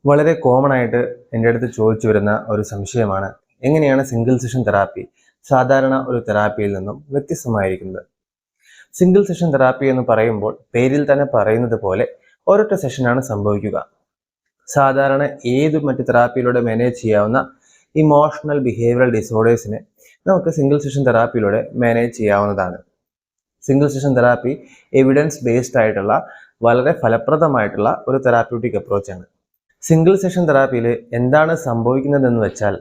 വളരെ കോമൺ ആയിട്ട് എൻ്റെ അടുത്ത് ചോദിച്ചു വരുന്ന ഒരു സംശയമാണ്, എങ്ങനെയാണ് സിംഗിൾ സെഷൻ തെറാപ്പി സാധാരണ ഒരു തെറാപ്പിയിൽ നിന്നും വ്യത്യസ്തമായിരിക്കുന്നത്? സിംഗിൾ സെഷൻ തെറാപ്പി എന്ന് പറയുമ്പോൾ പേരിൽ തന്നെ പറയുന്നത് പോലെ ഒരൊറ്റ സെഷനാണ് സംഭവിക്കുക. സാധാരണ ഏത് മറ്റ് തെറാപ്പിയിലൂടെ മാനേജ് ചെയ്യാവുന്ന ഇമോഷണൽ ബിഹേവിയറൽ ഡിസോർഡേഴ്സിനെ നമുക്ക് സിംഗിൾ സെഷൻ തെറാപ്പിയിലൂടെ മാനേജ് ചെയ്യാവുന്നതാണ്. Single session therapy evidence based ആയിട്ടുള്ള വളരെ ഫലപ്രദമായിട്ടുള്ള ഒരു തെറാപ്യൂട്ടിക് അപ്രോച്ചാണ്. സിംഗിൾ സെഷൻ തെറാപ്പിയിൽ എന്താണ് സംഭവിക്കുന്നതെന്ന് വെച്ചാൽ,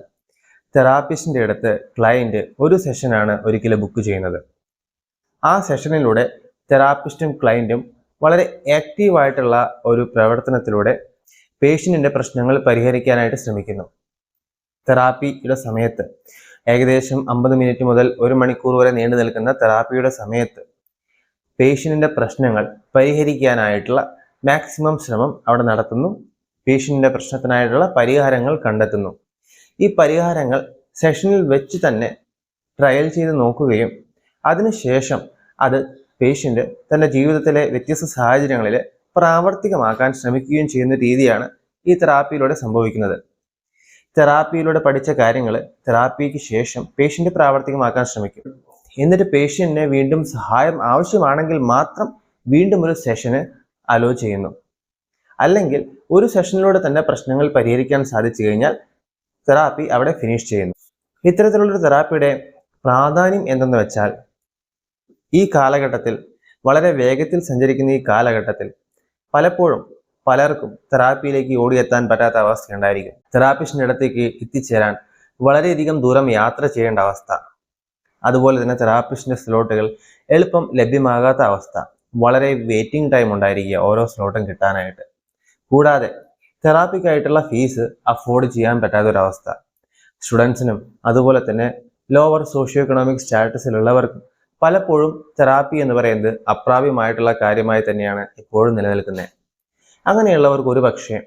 തെറാപ്പിസ്റ്റിൻ്റെ അടുത്ത് ക്ലയൻറ്റ് ഒരു സെഷനാണ് ഒരിക്കലും ബുക്ക് ചെയ്യുന്നത്. ആ സെഷനിലൂടെ തെറാപ്പിസ്റ്റും ക്ലയൻറ്റും വളരെ ആക്റ്റീവായിട്ടുള്ള ഒരു പ്രവർത്തനത്തിലൂടെ പേഷ്യൻറ്റിൻ്റെ പ്രശ്നങ്ങൾ പരിഹരിക്കാനായിട്ട് ശ്രമിക്കുന്നു. തെറാപ്പിയുടെ സമയത്ത് ഏകദേശം 50 മിനിറ്റ് മുതൽ 1 മണിക്കൂർ വരെ നീണ്ടു നിൽക്കുന്ന തെറാപ്പിയുടെ സമയത്ത് പേഷ്യൻറ്റിൻ്റെ പ്രശ്നങ്ങൾ പരിഹരിക്കാനായിട്ടുള്ള മാക്സിമം ശ്രമം അവിടെ നടത്തുന്നു. പേഷ്യൻറ്റിൻ്റെ പ്രശ്നത്തിനായിട്ടുള്ള പരിഹാരങ്ങൾ കണ്ടെത്തുന്നു. ഈ പരിഹാരങ്ങൾ സെഷനിൽ വെച്ച് തന്നെ ട്രയൽ ചെയ്ത് നോക്കുകയും അതിനുശേഷം അത് പേഷ്യൻ്റ് തൻ്റെ ജീവിതത്തിലെ വ്യത്യസ്ത സാഹചര്യങ്ങളിൽ പ്രാവർത്തികമാക്കാൻ ശ്രമിക്കുകയും ചെയ്യുന്ന രീതിയാണ് ഈ തെറാപ്പിയിലൂടെ സംഭവിക്കുന്നത്. തെറാപ്പിയിലൂടെ പഠിച്ച കാര്യങ്ങൾ തെറാപ്പിക്ക് ശേഷം പേഷ്യൻ്റ് പ്രാവർത്തികമാക്കാൻ ശ്രമിക്കും. എന്നിട്ട് പേഷ്യൻറ്റിന് വീണ്ടും സഹായം ആവശ്യമാണെങ്കിൽ മാത്രം വീണ്ടും ഒരു സെഷന് അലോ ചെയ്യുന്നു. അല്ലെങ്കിൽ ഒരു സെഷനിലൂടെ തന്നെ പ്രശ്നങ്ങൾ പരിഹരിക്കാൻ സാധിച്ചു കഴിഞ്ഞാൽ തെറാപ്പി അവിടെ ഫിനിഷ് ചെയ്യുന്നു. ഇത്തരത്തിലുള്ളൊരു തെറാപ്പിയുടെ പ്രാധാന്യം എന്തെന്ന് വെച്ചാൽ, ഈ കാലഘട്ടത്തിൽ വളരെ വേഗത്തിൽ സഞ്ചരിക്കുന്ന ഈ കാലഘട്ടത്തിൽ പലപ്പോഴും പലർക്കും തെറാപ്പിയിലേക്ക് ഓടിയെത്താൻ പറ്റാത്ത അവസ്ഥ ഉണ്ടായിരിക്കും. തെറാപ്പിസ്റ്റിൻ്റെ അടുത്തേക്ക് എത്തിച്ചേരാൻ വളരെയധികം ദൂരം യാത്ര ചെയ്യേണ്ട അവസ്ഥ, അതുപോലെ തന്നെ തെറാപ്പിസ്റ്റിൻ്റെ സ്ലോട്ടുകൾ എളുപ്പം ലഭ്യമാകാത്ത അവസ്ഥ, വളരെ വെയിറ്റിംഗ് ടൈം ഉണ്ടായിരിക്കുക ഓരോ സ്ലോട്ടും കിട്ടാനായിട്ട്. കൂടാതെ തെറാപ്പിക്കായിട്ടുള്ള ഫീസ് അഫോർഡ് ചെയ്യാൻ പറ്റാത്തൊരവസ്ഥ. സ്റ്റുഡൻസിനും അതുപോലെ തന്നെ ലോവർ സോഷ്യോ എക്കണോമിക് സ്റ്റാറ്റസിലുള്ളവർക്കും പലപ്പോഴും തെറാപ്പി എന്ന് പറയുന്നത് അപ്രാപ്യമായിട്ടുള്ള കാര്യമായി തന്നെയാണ് ഇപ്പോഴും നിലനിൽക്കുന്നത്. അങ്ങനെയുള്ളവർക്ക് ഒരു പക്ഷേ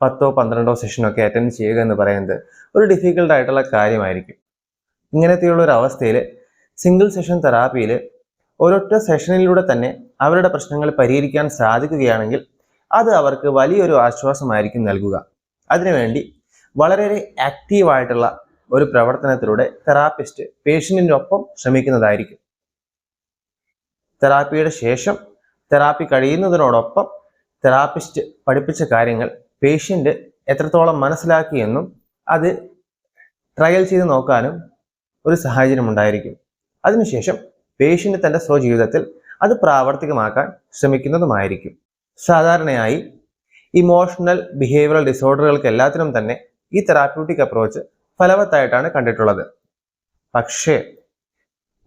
10-12 സെഷനൊക്കെ അറ്റൻഡ് ചെയ്യുക എന്ന് പറയുന്നത് ഒരു ഡിഫിക്കൽട്ട് ആയിട്ടുള്ള കാര്യമായിരിക്കും. ഇങ്ങനത്തെയുള്ള ഒരു അവസ്ഥയിൽ സിംഗിൾ സെഷൻ തെറാപ്പിയിൽ ഒരൊറ്റ സെഷനിലൂടെ തന്നെ അവരുടെ പ്രശ്നങ്ങൾ പരിഹരിക്കാൻ സാധിക്കുകയാണെങ്കിൽ അത് അവർക്ക് വലിയൊരു ആശ്വാസമായിരിക്കും നൽകുക. അതിനുവേണ്ടി വളരെ ആക്റ്റീവായിട്ടുള്ള ഒരു പ്രവർത്തനത്തിലൂടെ തെറാപ്പിസ്റ്റ് പേഷ്യൻറ്റിൻ്റെ ഒപ്പം ശ്രമിക്കുന്നതായിരിക്കും. തെറാപ്പിയുടെ ശേഷം തെറാപ്പി കഴിയുന്നതിനോടൊപ്പം തെറാപ്പിസ്റ്റ് പഠിപ്പിച്ച കാര്യങ്ങൾ പേഷ്യൻ്റ് എത്രത്തോളം മനസ്സിലാക്കിയെന്നും അത് ട്രയൽ ചെയ്ത് നോക്കാനും ഒരു സാഹചര്യം ഉണ്ടായിരിക്കും. അതിനുശേഷം പേഷ്യൻ്റ് തൻ്റെ സ്വജീവിതത്തിൽ അത് പ്രാവർത്തികമാക്കാൻ ശ്രമിക്കുന്നതുമായിരിക്കും. സാധാരണയായി ഇമോഷണൽ ബിഹേവിയറൽ ഡിസോർഡറുകൾക്ക് എല്ലാത്തിനും തന്നെ ഈ തെറാപ്യൂട്ടിക് അപ്രോച്ച് ഫലവത്തായിട്ടാണ് കണ്ടിട്ടുള്ളത്. പക്ഷേ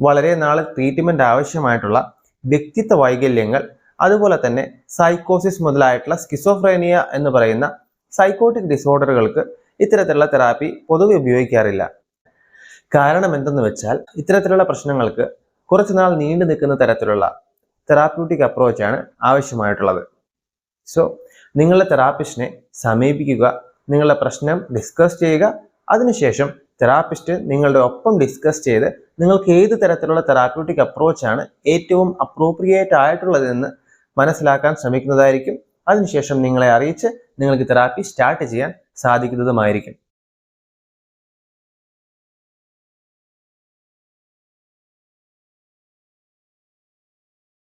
വളരെ നാൾ ട്രീറ്റ്മെൻറ്റ് ആവശ്യമായിട്ടുള്ള വ്യക്തിത്വ വൈകല്യങ്ങൾ, അതുപോലെ തന്നെ സൈക്കോസിസ് മുതലായിട്ടുള്ള സ്കിസോഫ്രേനിയ എന്ന് പറയുന്ന സൈക്കോട്ടിക് ഡിസോർഡറുകൾക്ക് ഇത്തരത്തിലുള്ള തെറാപ്പി പൊതുവെ ഉപയോഗിക്കാറില്ല. കാരണം എന്തെന്ന് വെച്ചാൽ, ഇത്തരത്തിലുള്ള പ്രശ്നങ്ങൾക്ക് കുറച്ചുനാൾ നീണ്ടു നിൽക്കുന്ന തരത്തിലുള്ള തെറാപ്യൂട്ടിക് അപ്രോച്ചാണ് ആവശ്യമായിട്ടുള്ളത്. സോ നിങ്ങളുടെ തെറാപ്പിസ്റ്റിനെ സമീപിക്കുക, നിങ്ങളുടെ പ്രശ്നം ഡിസ്കസ് ചെയ്യുക, അതിനുശേഷം തെറാപ്പിസ്റ്റ് നിങ്ങളുടെ ഒപ്പം ഡിസ്കസ് ചെയ്ത് നിങ്ങൾക്ക് ഏത് തരത്തിലുള്ള തെറാപ്യൂട്ടിക് അപ്രോച്ചാണ് ഏറ്റവും അപ്രോപ്രിയേറ്റ് ആയിട്ടുള്ളതെന്ന് മനസ്സിലാക്കാൻ ശ്രമിക്കുന്നതായിരിക്കും. അതിനുശേഷം നിങ്ങളെ അറിയിച്ച് നിങ്ങൾക്ക് തെറാപ്പി സ്റ്റാർട്ട് ചെയ്യാൻ സാധിക്കുന്നതുമായിരിക്കും.